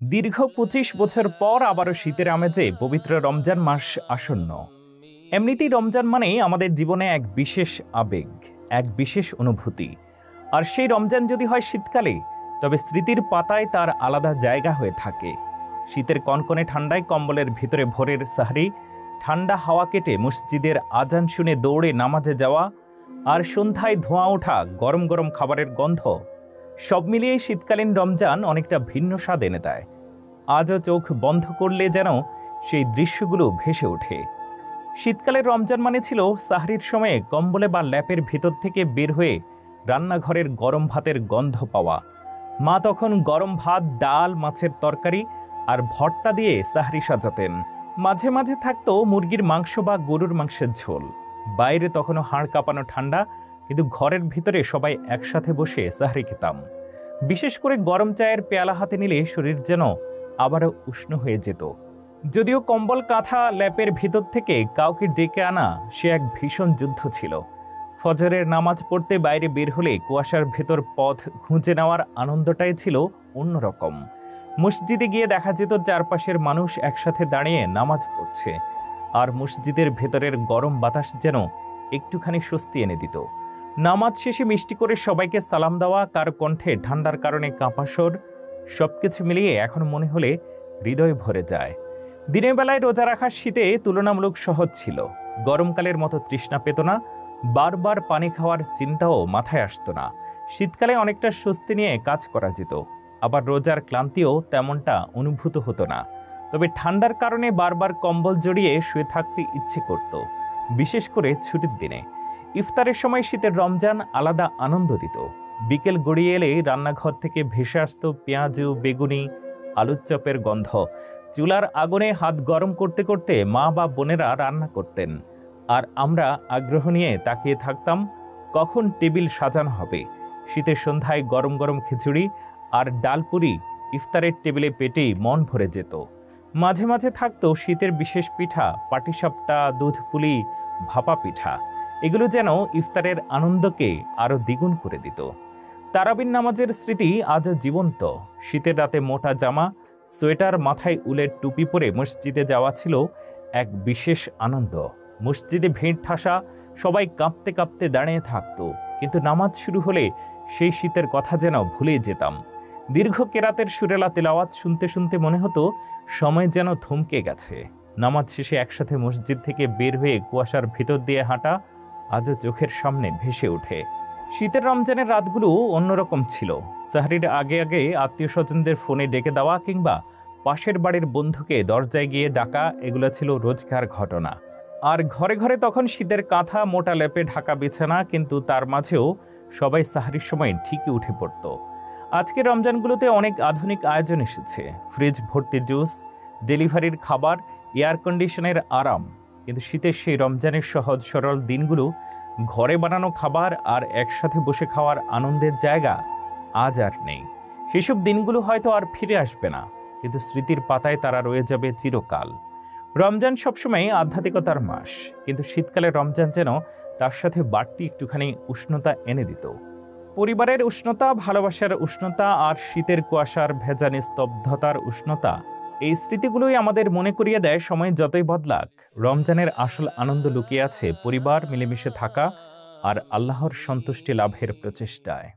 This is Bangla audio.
দীর্ঘ ২৫ বছর পর আবারও শীতের আমেজে পবিত্র রমজান মাস আসন্ন। এমনিতেই রমজান মানেই আমাদের জীবনে এক বিশেষ আবেগ, এক বিশেষ অনুভূতি। আর সেই রমজান যদি হয় শীতকালে, তবে স্মৃতির পাতায় তার আলাদা জায়গা হয়ে থাকে। শীতের কনকনে ঠান্ডায় কম্বলের ভিতরে ভোরের সাহরি, ঠান্ডা হাওয়া কেটে মসজিদের আজান শুনে দৌড়ে নামাজে যাওয়া, আর সন্ধ্যায় ধোঁয়া ওঠা গরম গরম খাবারের গন্ধ, সব মিলিয়ে শীতকালীন রমজান অনেকটা ভিন্ন স্বাদ এনে দেয়। আজও চোখ বন্ধ করলে যেন সেই দৃশ্যগুলো ভেসে ওঠে। শীতকালের রমজান মানে ছিল সাহরির সময়ে কম্বলে বা ল্যাপের ভিতর থেকে বের হয়ে রান্নাঘরের গরম ভাতের গন্ধ পাওয়া। মা তখন গরম ভাত, ডাল, মাছের তরকারি আর ভর্তা দিয়ে সাহরি সাজাতেন। মাঝে মাঝে থাকতো মুরগির মাংস বা গরুর মাংসের ঝোল। বাইরে তখনও হাড় কাঁপানো ঠান্ডা, কিন্তু ঘরের ভিতরে সবাই একসাথে বসে সাহরি খেতাম। বিশেষ করে গরম চায়ের পেয়ালা হাতে নিলে শরীর যেন আবারও উষ্ণ হয়ে যেত। যদিও কম্বল, কাঁথা, ল্যাপের ভিতর থেকে কাউকে ডেকে আনা সে এক ভীষণ যুদ্ধ ছিল। ফজরের নামাজ পড়তে বাইরে বের হলে কুয়াশার ভেতর পথ খুঁজে নেওয়ার আনন্দটাই ছিল অন্যরকম। মসজিদে গিয়ে দেখা যেত চারপাশের মানুষ একসাথে দাঁড়িয়ে নামাজ পড়ছে, আর মসজিদের ভেতরের গরম বাতাস যেন একটুখানি স্বস্তি এনে দিত। নামাজ শেষে মিষ্টি করে সবাইকে সালাম দেওয়া, কার কণ্ঠে ঠান্ডার কারণে কাঁপা স্বর, সবকিছু মিলিয়ে এখন মনে হলে হৃদয় ভরে যায়। দিনের বেলায় রোজা রাখা শীতে তুলনামূলক সহজ ছিল। গরমকালের মতো তৃষ্ণা পেত না, বারবার পানি খাওয়ার চিন্তাও মাথায় আসতো না। শীতকালে অনেকটা স্বস্তি নিয়ে কাজ করা যেত, আবার রোজার ক্লান্তিও তেমনটা অনুভূত হতো না। তবে ঠান্ডার কারণে বারবার কম্বল জড়িয়ে শুয়ে থাকতে ইচ্ছে করত, বিশেষ করে ছুটির দিনে। ইফতারের সময় শীতের রমজান আলাদা আনন্দ দিত। বিকেল গড়িয়ে এলে রান্নাঘর থেকে ভেসে আসত পেঁয়াজু, বেগুনি, আলুর চপের গন্ধ। চুলার আগুনে হাত গরম করতে করতে মা বা বোনেরা রান্না করতেন, আর আমরা আগ্রহ নিয়ে তাকিয়ে থাকতাম কখন টেবিল সাজানো হবে। শীতের সন্ধ্যায় গরম গরম খিচুড়ি আর ডালপুরি ইফতারের টেবিলে পেটেই মন ভরে যেত। মাঝে মাঝে থাকতো শীতের বিশেষ পিঠা, পাটিসাপটা, দুধ পুলি, ভাপা পিঠা। এগুলো যেন ইফতারের আনন্দকে আরো দ্বিগুণ করে দিত। তারাবির নামাজের স্মৃতি আজও জীবন্ত। শীতের রাতে মোটা জামা, সোয়েটার, মাথায় উলের টুপি পরে মসজিদে যাওয়া ছিল এক বিশেষ আনন্দ। মসজিদে ভিড় ঠাসা, সবাই কাঁপতে কাঁপতে দাঁড়িয়ে থাকতো, কিন্তু নামাজ শুরু হলে সেই শীতের কথা যেন ভুলে যেতাম। দীর্ঘ কেরাতের সুরেলা তেলাওয়াত শুনতে শুনতে মনে হতো সময় যেন থমকে গেছে। নামাজ শেষে একসাথে মসজিদ থেকে বের হয়ে কুয়াশার ভিতর দিয়ে হাঁটা আজও চোখের সামনে ভেসে ওঠে। শীতের রমজানের রাতগুলো অন্যরকম ছিল। সাহরির আগে আগে আত্মীয় স্বজনদের ফোনে ডেকে দেওয়া কিংবা পাশের বাড়ির বন্ধুকে দরজায় গিয়ে ডাকা, এগুলো ছিল রোজকার ঘটনা। আর ঘরে ঘরে তখন শীতের কাঁথা, মোটা লেপে ঢাকা বিছানা, কিন্তু তার মাঝেও সবাই সাহরির সময় ঠিকই উঠে পড়ত। আজকের রমজানগুলোতে অনেক আধুনিক আয়োজন এসেছে, ফ্রিজ ভর্তি জুস, ডেলিভারির খাবার, এয়ার কন্ডিশনের আরাম, কিন্তু শীতের সেই রমজানের সহজ সরল দিনগুলো, ঘরে বানানো খাবার আর একসাথে বসে খাওয়ার আনন্দের জায়গা আজ আর নেই। সেসব দিনগুলো হয়তো আর ফিরে আসবে না, কিন্তু স্মৃতির পাতায় তারা রয়ে যাবে চিরকাল। রমজান সবসময় আধ্যাত্মিকতার মাস, কিন্তু শীতকালে রমজান যেন তার সাথে বাড়তি একটুখানি উষ্ণতা এনে দিত। পরিবারের উষ্ণতা, ভালোবাসার উষ্ণতা, আর শীতের কুয়াশার ভেজা নিস্তব্ধতার উষ্ণতা, এই স্মৃতিগুলোই আমাদের মনে করিয়ে দেয় সময় যতই বদলাক, রমজানের আসল আনন্দ লুকিয়ে আছে পরিবার মিলেমিশে থাকা আর আল্লাহর সন্তুষ্টি লাভের প্রচেষ্টায়।